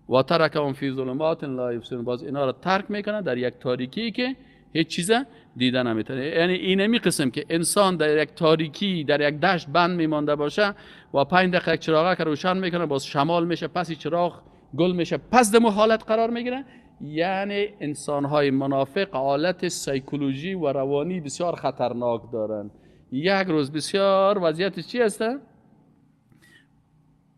و ترکهم فی ظلمات لا یبصرون، باز اینا را ترک میکنه در یک تاریکی که هیچ چیز دیده نمیتونه. یعنی اینمی قسم که انسان در یک تاریکی در یک دشت بند میمانده باشه و 5 دقیقه چراغ که روشن میکنه باز شمال میشه، پس چراغ گل میشه، پس در حالت قرار میگیره. یعنی انسان‌های منافق حالت سایکولوژی و روانی بسیار خطرناک دارن. یک روز بسیار وضعیتش چی است؟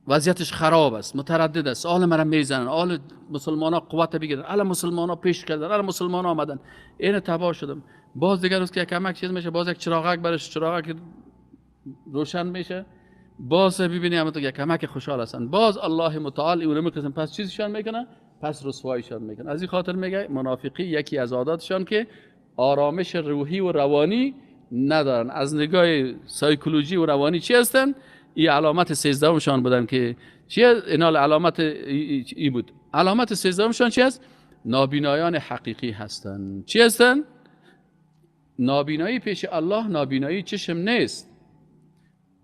وضعیتش خراب است، متردد است، آل مرا میزنن، آل مسلمان ها قوت بگیرن، آل مسلمان ها پیش کردن، آل مسلمان ها آمدن، این تباه شدم. باز دیگر روز که کمک چیز میشه، باز یک چراغک برش چراغک روشن میشه، باز ببینی همه تو یک کمک خوشحال هستن. باز الله متعال اون میکنه، پس چیزشان میکنه، پس رسوایشان میکنه. از این خاطر میگه منافقی یکی از عاداتشان که آرامش روحی و روانی ندارن. از نگاه سایکولوژی و روانی چی هستن؟ این علامت 13 شان بودن که چی اینا علامت ای بود. علامت 13 شان چی است؟ نابینایان حقیقی هستن. چی هستن؟ نابینایی پیش الله نابینایی چشم نیست.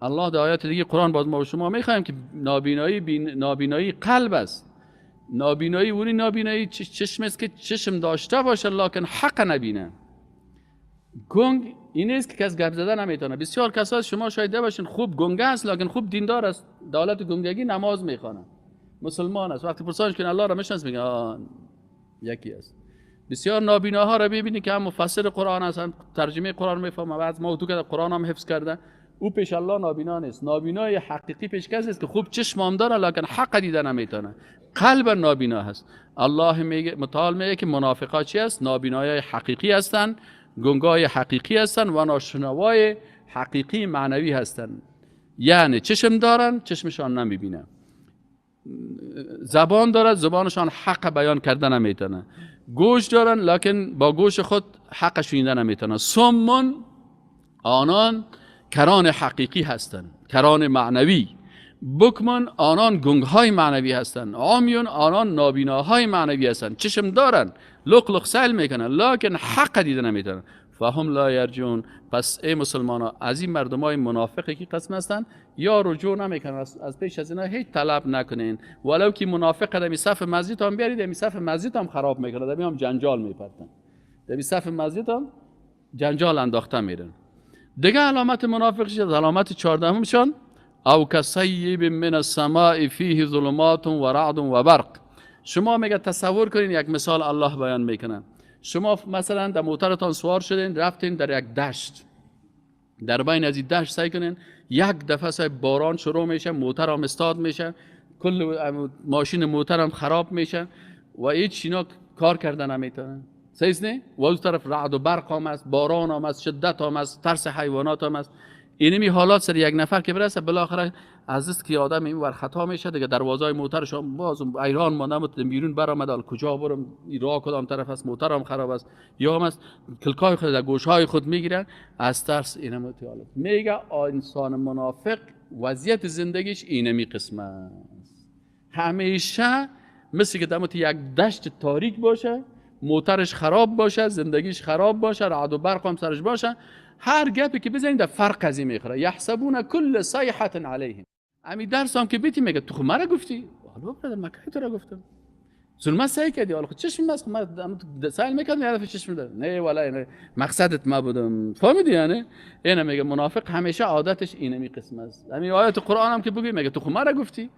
الله در آیات دیگه قرآن باز ما و شما میخوایم که نابینایی قلب است. نابینایی اونی نابینایی چشم است که چشم داشته باشه لکن حق نبینه. گنگ این است که کس گپ زدن نمیتونه. بسیار کسا شما شاید باشین خوب گنگه است لکن خوب دیندار است، دولت گنگگی نماز میخوانه، مسلمان است، وقتی پرسانش کنه الله را میشناسه میگه یکی است. بسیار نابیناها را ببینی که هم مفسر قرآن هستن، ترجمه قرآن میفهمه، بعد موضوع که قرآن هم حفظ کرده، او پیش الله نابینا نیست. نابینای حقیقی پیش کسی است که خوب چشم هم داره لکن حق دیده نمیتونه، قلب نابینا هست. الله میگه متعال میگه که منافقا چی است؟ نابینای حقیقی هستن، گنگای حقیقی هستن و ناشنوای حقیقی معنوی هستن. یعنی چشم دارن چشمشان نمیبینه، زبان دارد زبانشان حق بیان کردن نمیتونه، گوش دارن لکن با گوش خود حق شنیدن نمیتونه. سمون آنان کران حقیقی هستند، کران معنوی. بکمن آنان گنگهای معنوی هستند. عامیون آنان نابیناهای معنوی هستند. چشم دارن لق لق سیل میکنن لکن حق دیده نمیتونن. فهم لا یرجون. پس ای مسلمان ها از این مردم های منافقی که قسم هستن یا رجوع نمیکنن، از پیش از اینا هیچ طلب نکنین. ولو که منافق دمی صف مسجد هم بیارید، دمی صف مسجد هم خراب میکنه، دمی هم جنجال میپرتن، دمی صف مسجد هم جنجال انداخته میرن. دیگه علامت منافق شد، علامت 14 شون او کصیب من السماء فیه ظلمات و رعد و برق. شما میگه تصور کنین یک مثال الله بیان میکنه. شما مثلا در موترتان سوار شدین رفتین در یک دشت، در بین از این دشت سعی کنین یک دفعه سعی باران شروع میشه، موتر هم استاد میشه، کل ماشین موتر هم خراب میشه و هیچ اینا کار کردن نمیتونن. صحیح نه؟ و از طرف رعد و برق هم است، باران هم است، شدت هم است، ترس حیوانات هم است. اینمی حالات سر یک نفر که برسه بالاخره از است که آدم این ور خطا میشه دیگه، دروازهای موترش هم باز ایران ماندم بیرون برآمد، ال کجا برم، راه کدام طرف است، موترم خراب است، یا هم است کلکای خود در گوشهای خود میگیرن از ترس. اینم تو حالت میگه انسان منافق وضعیت زندگیش اینمی قسم است. همیشه مثل که دمت یک دشت تاریک باشه، موترش خراب باشه، زندگیش خراب باشه، رعد و برق هم سرش باشه، هر گپی که بزنید در فرق از این میخوره. یحسبون کل صیحه علیهم. امی درس هم که بیتی میگه تو خود مرا گفتی، حالا برادر من کی تو را گفتم؟ ظلمت سعی کردی، حالا خود چشم بس من سائل میکردم هدف چشم داره. نه والا نه مقصدت ما بودم. فهمیدی یعنی؟ اینا میگه منافق همیشه عادتش اینمی قسم است. همین آیات قرآن هم که بگی میگه تو خود مرا گفتی.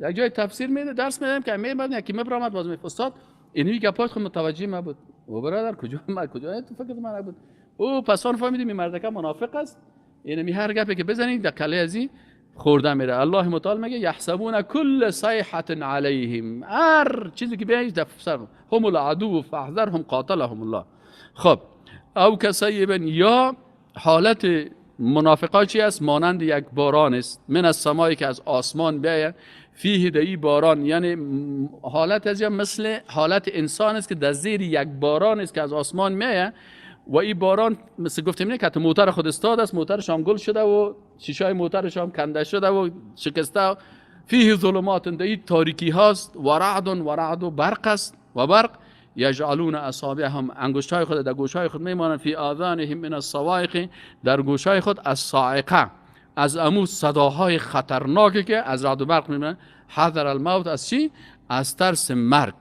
یک جای تفسیر میده درس میدم که بعد یکی مبرامت باز می استاد اینمی گپات خود متوجه ما بود. و برادر کجا تو فکر من بود. او پس آن فهمیدیم این مردکه منافق است. یعنی هر گپی که بزنید در کله ازی خورده میره. الله متعال میگه یحسبون کل صیحه علیهم، هر چیزی که بیایش در سر هم العدو فاحذرهم قاتلهم الله. خب او کصیب، یا حالت منافقا چی است؟ مانند یک باران است من السماء که از آسمان بیاید، فیه دایی باران، یعنی حالت از مثل حالت انسان است که در زیر یک باران است که از آسمان میاید و این باران مثل گفتیم نه که موتر خود استاد است، موترش هم گل شده و شیشای موترش هم کنده شده و شکسته. فیه ظلمات، در تاریکی هاست، و رعد و برق است، و برق یجعلون اصابعهم، انگشتای خود در گوشهای خود میمانند، فی آذانهم من الصواعق، در گوشهای خود از صاعقه، از امو صداهای خطرناکی که از رعد و برق میمانند، حذر الموت، از چی؟ از ترس مرگ.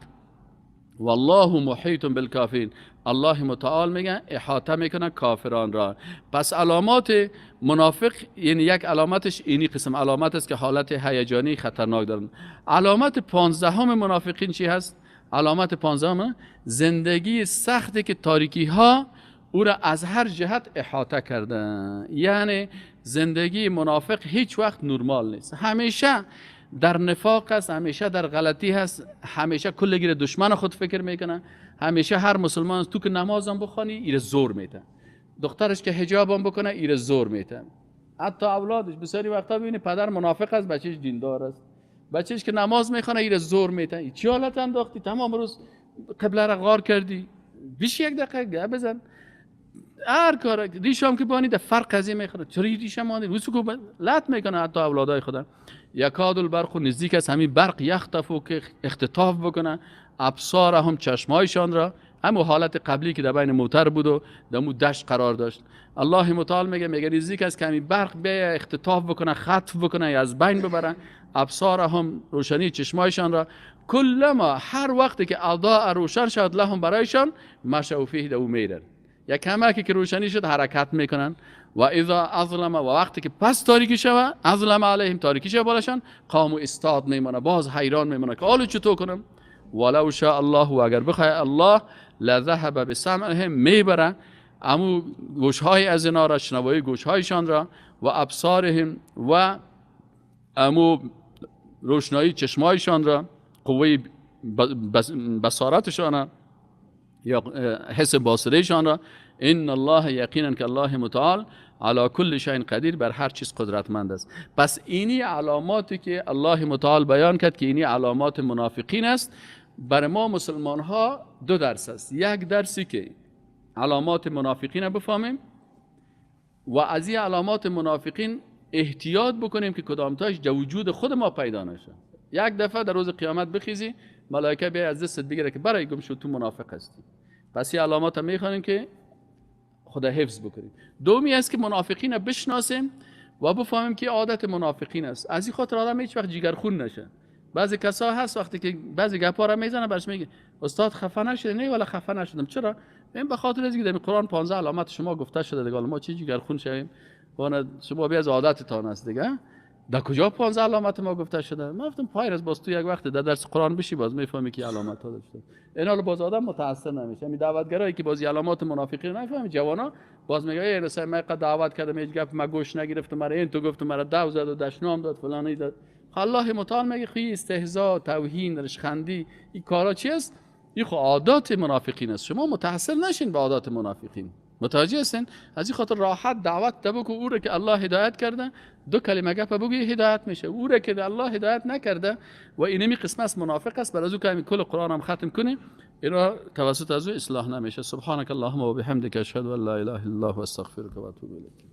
والله محیط بالکافرین، الله متعال میگه احاطه میکنه کافران را. پس علامات منافق یعنی یک علامتش اینی قسم علامت است که حالت هیجانی خطرناک دارن. علامت 15 منافقین چی هست؟ علامت 15 زندگی سختی که تاریکی ها او را از هر جهت احاطه کرده. یعنی زندگی منافق هیچ وقت نرمال نیست، همیشه در نفاق است، همیشه در غلطی هست، همیشه کلگیر دشمن خود فکر میکنه، همیشه هر مسلمان تو که نمازم بخوانی ایره زور میده، دخترش که حجابم بکنه ایره زور میده، حتی اولادش بسیاری وقتا ببینی پدر منافق است بچهش دیندار است، بچهش که نماز میخونه ایره زور میده. چی حالت انداختی؟ تمام روز قبله را غار کردی، بیش یک دقیقه گپ بزن. هر کار ریشم که بانی در فرق قضیه میخوره، چوری ریشم مانی وسکو لط میکنه حتی اولادای خدا. یکاد البرق نزدیک است همی برق یختفو که اختطاف بکنه ابصارهم چشمایشان را، همون حالت قبلی که در بین موتر بود و در مو دشت قرار داشت. الله متعال میگه نزدیک است که همین برق به اختطاف بکنه، خطف بکنه یا از بین ببره ابصارهم روشنی چشمایشان را. کلما هر وقتی که اضاء روشن شد لهم برایشان مشوا فیه دو میرن، یا کمکی که روشنی شد حرکت میکنن. و اذا اظلم و وقتی که پس تاریکی شود اظلم علیهم تاریکی شود بالاشان قاموا استاد میمونه، باز حیران میمونه که حالا چطور کنم. ولو شاء الله و اگر بخواد الله لذهب بسمعهم میبره امو گوشهای از اینا را، شنوایی گوشهایشان را، و ابصارهم و امو روشنایی چشمایشان را، قوه بصارتشان یا حس باصریشان را. ان الله یقینا که الله متعال علی کل شیء قدیر، بر هر چیز قدرتمند است. پس اینی علاماتی که الله متعال بیان کرد که اینی علامات منافقین است. بر ما مسلمان ها دو درس است، یک درسی که علامات منافقین بفهمیم و از این علامات منافقین احتیاط بکنیم که کدامتاش در وجود خود ما پیدا نشه. یک دفعه در روز قیامت بخیزی ملائکه بیای از دستت بگیره که برای گم شو تو منافق هستی. پس این علامات هم میخوانیم که خدا حفظ بکنیم. دومی است که منافقین بشناسیم و بفهمیم که عادت منافقین است. از این خاطر آدم هیچ وقت جیگرخون نشه. بعضی کسا هست وقتی که بعضی گپا را میزنه برش میگه استاد خفه نشده. نه ولی خفه نشدم. چرا؟ این به خاطر اینکه در قرآن 15 علامت شما گفته شده دیگه، ما چه جیگرخون شویم؟ وانا شما بیا از عادتتان است دیگه. در کجا 15 علامت ما گفته شده؟ ما گفتم پایر از باز تو یک وقت در درس قرآن بشی باز میفهمی که علامت ها داشته. این حالا باز آدم متاثر نمیشه. می دعوتگرایی که باز علامات منافقین نفهمی، جوانا باز میگه ای رسای من قد دعوت کردم هیچ گپ ما گوش نگرفتم، مرا این تو گفتم مرا دعو زد و دشنام داد فلانی داد. الله متعال میگه خی استهزاء، توهین، رشخندی، این کارا چیست؟ این خو عادات منافقین است. شما متاثر نشین به عادات منافقین. متوجه هستین؟ از این خاطر راحت دعوت تبکو او را که الله هدایت کرده دو کلمه گپ بگی هدایت میشه. او را که الله هدایت نکرده و اینمی قسمت از منافق است، بر از او که کل قرآن هم ختم کنیم اینا توسط از او اصلاح نمیشه. سبحانك اللهم و بحمدک اشهد ان لا اله الا الله و استغفرک و اتوب الیک.